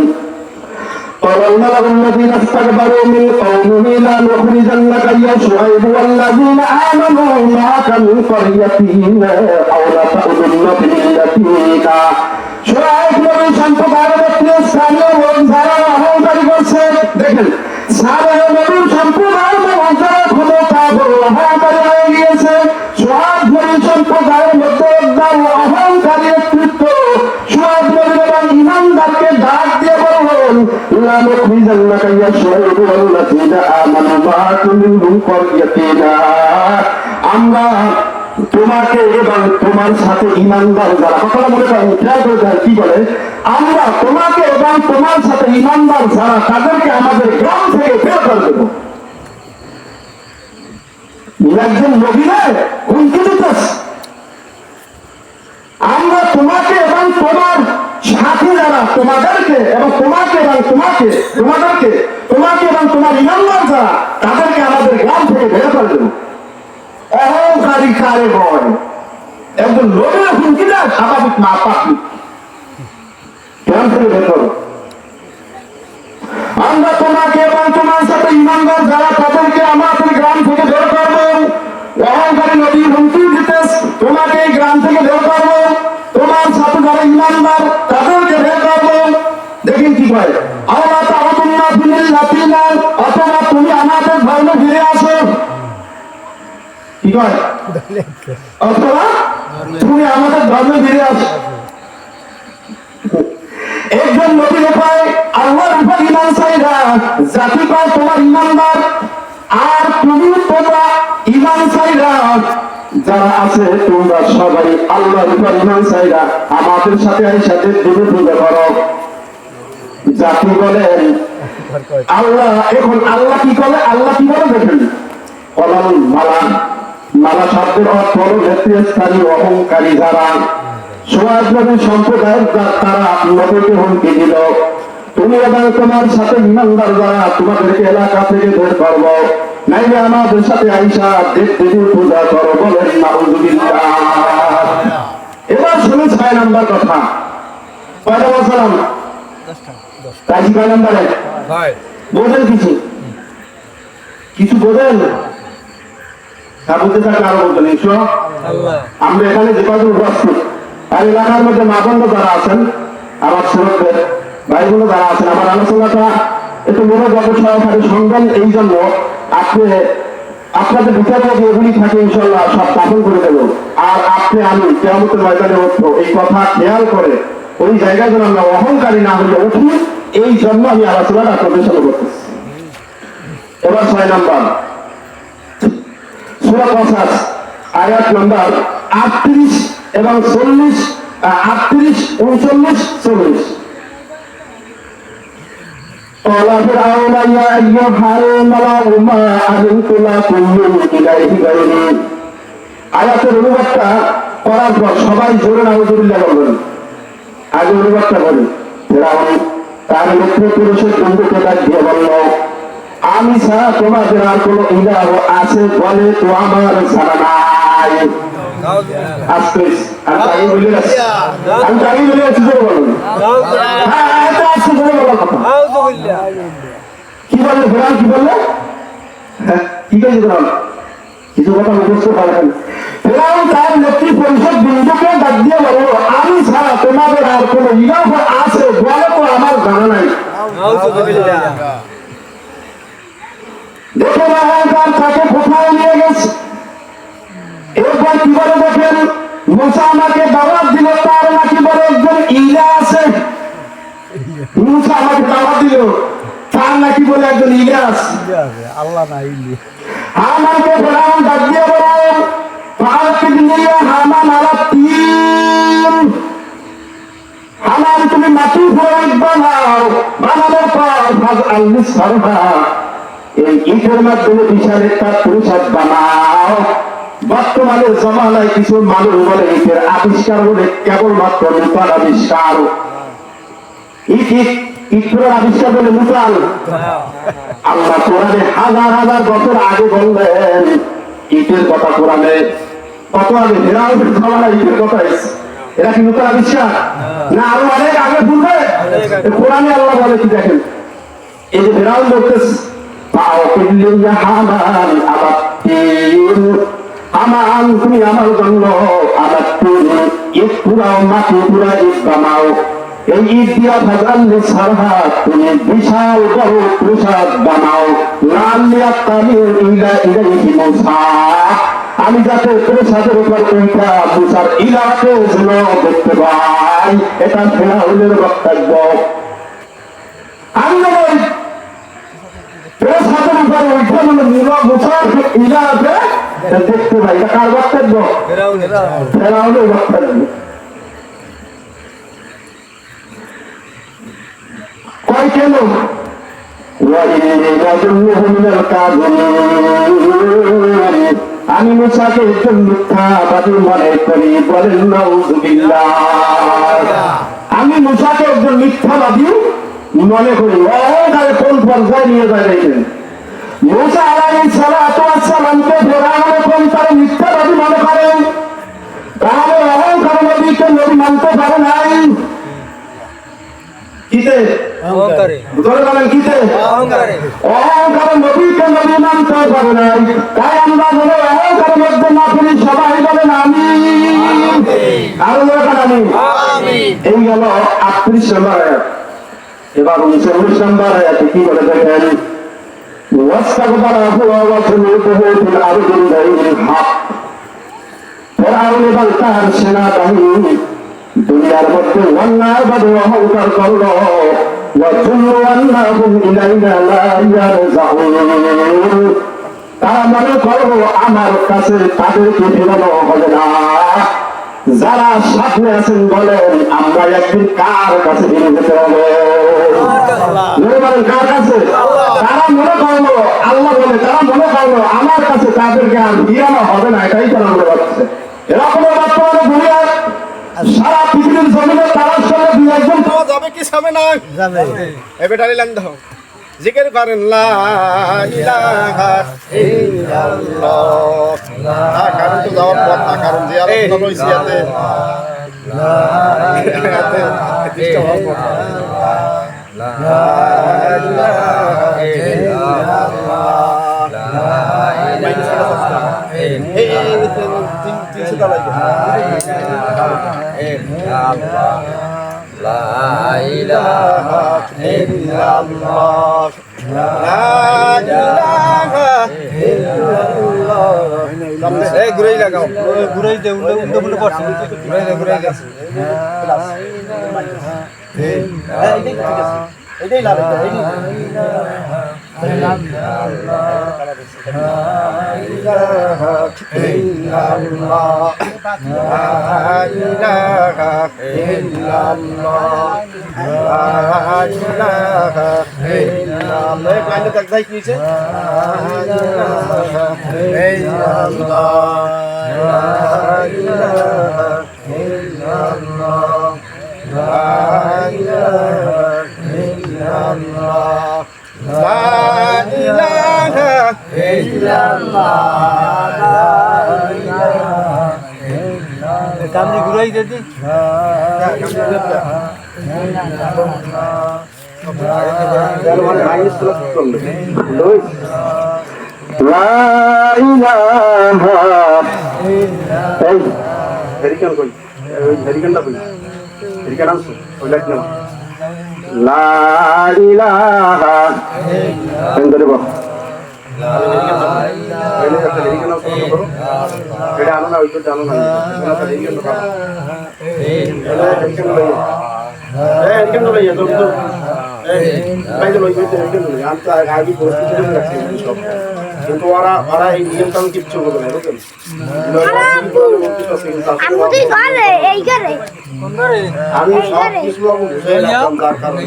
قال الملأ الذين استكبروا من قومه لا نخرجنك يا شعيب والذين آمنوا معك من قريتنا أو لتعودن في ملتنا। শুআয়ব নবী সম্প্রদায়ের ব্যক্তি স্থানীয় লোক যারা অহংকারী করছে, দেখেন সালেহ নবী সম্প্রদায়ের লোক যারা ক্ষমতা বড় অহংকারী হয়ে গিয়েছে। শুআয়ব নবী সম্প্রদায়ের মধ্যে একদম অহংকারী নেতৃত্ব শুআয়ব নবী এবং ঈমানদারকে ডাক দিয়ে বললেন, লা নুখরিজান্নাকা ইয়া শুআয়ব ওয়াল্লাযীনা আমানু মা'আকা মিন ক্বরিয়াতিনা। আমরা তোমাকে এবং তোমার সাথে ঈমানদার যারা, কথাটা মনে করেন খেয়াল করে দেয় কি বলে, আমরা তোমাকে এবং তোমার সাথে ঈমানদার যারা তাদেরকে আমাদের গ্রাম থেকে বের করে দেবো। একজন মহিলা হুমকি দিতেছে, আমরা তোমাকে এবং তোমার সাথী যারা তোমাদেরকে এবং তোমাকে এবং তোমাকে এবং তোমার ঈমানদার যারা তাদেরকে আমাদের গ্রাম থেকে বের করে দেবো। অহংকারী কারে বয়? একজন লোকের হুমকি দেয়, স্বাভাবিক না পাবলিক গ্রাম থেকে বের করো। আমরা তোমাকে এবং তোমার সাথে ঈমানদার যারা তাদেরকে আমাদের গ্রাম থেকে বের করবো। অহংকারী নবী হুমকি দিতেছ, তোমাকে এই গ্রাম থেকে বের করবো, তোমার সাথে যারা ঈমানদার তাদেরকে বের করবো। দেখেন কি কয়, আল্লাহ তাআলা বিল্লাতিনা, অথবা তুমি আমাদের ধর্মে ফিরে আসো। কি কয়, অথবা তুমি আমাদের ধর্মে ফিরে আসো। একজন নবীর উপায় আল্লাহর উপর ঈমান চাইরা জাতি পায় তোমার ঈমানদার, আর তুমি তোমরা ঈমান চাইরা যারা আছে তোমরা সবাই আল্লাহর উপর ঈমান চাইরা আমাদের সাথে দেবী পূজা করো। জাতি বলেন আল্লাহ, এখন আল্লাহ কি করে, আল্লাহ কি করে দেখেন, কলাল মালা, মালা শব্দের অর্থ হল নেতৃস্থানীয় অহংকারী যারা। শুআয়ব নবী সম্প্রদায়ের তারা নবীকে হুমকি দিল, তুমি এবং তোমার সাথে ঈমানদার যারা তোমাদেরকে এলাকা থেকে বের করব, নাইলে আমাদের সাথে আইসা দেবীর পূজা করো। বলেন নাউযুবিল্লাহ। এবার শুনে ৬ নম্বর কথা, কয়টা বলছিলাম? ৬ নম্বরে বোঝেন কিছু বোঝেন? বলতে থাকে আরো বলতেন। আমরা এখানে যে কজন উপস্থিত আর এলাকার মধ্যে মা বন্ধু যারা আছেন, আমার শ্রোতদের ভাইগুলো যারা আছেন, আমার আলোচনাটা একটু মনোযোগ সহকারে শুনবেন। এই জন্য আপনাদের ভিতরে যেগুলি থাকে ইনশাল্লাহ সব স্থাপন করে দেব। আর আমি কিয়ামতের ময়দানে উঠবো, এই কথা খেয়াল করে ওই জায়গায় যেন আমরা অহংকারী না হলে উঠি, এই জন্য আমি আলোচনাটা প্রদর্শন করতেছি। এবার ৬ নম্বর সূরা কসাস আয়াত নম্বর ৩৮ এবং ৪০, ৩৮, ৩৯, ৪০। قال فرعون يا أيها الملأ ما علمت لكم من إله غيري। আয়াতের অনুবাদটা করার পর সবাই জোরে নাউযুবিল্লাহ বলবেন। আগে অনুবাদটা বলেন। ফেরাউন তার মিত্র পুরুষের বন্ধুকে ডাক দিয়ে বলল, আমি ছাড়া তোমাদের আর কোন ইলাহ আছে বলে তো আমার জানা নাই। আজকে আমি বলে আছি, বলুন কি বললে ফেরাউন, কি বললে, কি বলছে ফেরাউন? কিছু কথা মুখস্থ করেন। ফেরাউন তার নেত্রী পরিষদ বন্ধুকে ডাক দিয়ে বলল, আমি ছাড়া তোমাদের আর কোন ইলাহ আছে বলে তো আমার জানা নাই। দেখুন অহংকার তাকে কোথায় নিয়ে গেছে। এরপর কি বলে দেখেন, মুসা আমাকে দাওয়াত দিল, তার নাকি বলে একজন ইলা আছে। মুসা আমাকে দাওয়াত দিল, তার নাকি বলে একজন ইলা আছে। আল্লাহ না ইলি আমাকে ফেরাউন ডাক দিয়ে বলে, হামান আলা তিন, হামান তুমি মাটি ফেরত বানাও, বানানোর পর আল্লি সরহা, এই ইটের মাধ্যমে বিশাল একটা পরিষদ বানাও। বর্তমানে জমানায় কিছু মানুষ বলে ইটের আবিষ্কার বলে কেবলমাত্র নূতন আবিষ্কার। ইটের আবিষ্কার বলে নূতন। আল্লাহ কোরআনে হাজার হাজার বছর আগে বললেন ইটের কথা। কোরআনে কত আগে ফেরাউনের জমানায় ইটের কথা এসেছে। এরা কি নূতন আবিষ্কার না আরো অনেক আগে ভুলবে? কোরআনে আল্লাহ বলে কি দেখেন, এই যে ফেরাউন বলতেছে আমান তুমি আমার জন্য আমার ইট পুরাও, মাটি পুরা ইট বানাও। এই ইট দিয়া ভাজাল্লি সারহা, তুমি বিশাল বড় প্রসাদ বানাও। আমি যাতে প্রসাদের উপর ওইটা মুসার ইলাকে যেন দেখতে পাই, এটা ফেরাউনের বক্তব্য। আমি প্রসাদের উপর ওইটা মানে মুসার ইলাকে দেখতে পাই, এটা কার বক্তব্য? ফেরাউনের বক্তব্য। কয় কেন আমি মুসাকে একজন মিথ্যাবাদী মনে করি, বলেন নাউযুবিল্লাহ। আমি মুসাকে একজন মিথ্যাবাদী মনে করি। তাহলে কোন পর্যায়ে নিয়ে যাবেন? মুসা আলাইহিস সালাতু ওয়াস সালামকে ফেরাউন কোন তার মিথ্যাবাদী মনে করেন, তাহলে অহংকার নবীকে নবী মানতে পারে নাই। কিতে অহংকারে বলেন, কিতে অহংকারে নবীকে নবী মানতে পারে নাই। তাই আমরা বলে অহংকারের মধ্যে না ফিরি, সবাই বলেন আমিন। আরো বলেন আমিন। এই গেল 38 নম্বর আয়াত। এবার 39 নম্বর আয়াতে কি বলে দেখেন, ওয়াস্তাগফারা হুয়া ওয়া জুনুদুহু ফিল আরদি বিগাইরিল হক। ফেরাউন এবং তার সেনাবাহিনী দুনিয়ার মধ্যে অন্যায়ভাবে অহংকার করল। তারা মনে করো আমার কাছে তাদেরকে ফেরানো হবে না। যারা সাথে আছেন বলেন আমরা একদিন কার কাছে ফিরে যেতে হবে? কার কাছে? তারা মনে করলো, আল্লাহ বলে তারা মনে করলো আমার কাছে তাদেরকে আর ফিরানো হবে না। এটাই তারা মনে করছে। এরকম বর্তমানে দুনিয়ার সারা পৃথিবীর জমিনে তারা সঙ্গে দুই একজন পাওয়া যাবে কি সামনে না যাবে। এবে টালি লান দাও, জিকির করেন লা ইলাহা ইল্লাল্লাহ। কারণ তো যাওয়ার কথা, কারণ জিয়ারত তো লইছি ইয়াতে লা ইলাহা ঘুরাই লাগাও, ঘুরাই দে, উল্টো উল্টো করছে, ঘুরাই দে, ঘুরাই দে। এটাই লাভ, কামনি ঘুরাই দিদি লা ইলাহা এটা আনো না ওই তো জানো না কিন্তু ওরা এই নিয়মটা আমি কিচ্ছু বলবো না বুঝলেন আমি সব কিছু বুঝে রাখতাম তার কারণে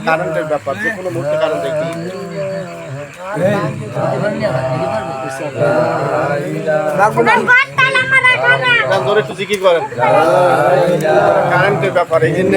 কারেন্টের ব্যাপার যে কোনো মুহূর্তে কারেন্ট দেখি ধরে একটু জিকির করেন কারেন্টের ব্যাপার এই জন্য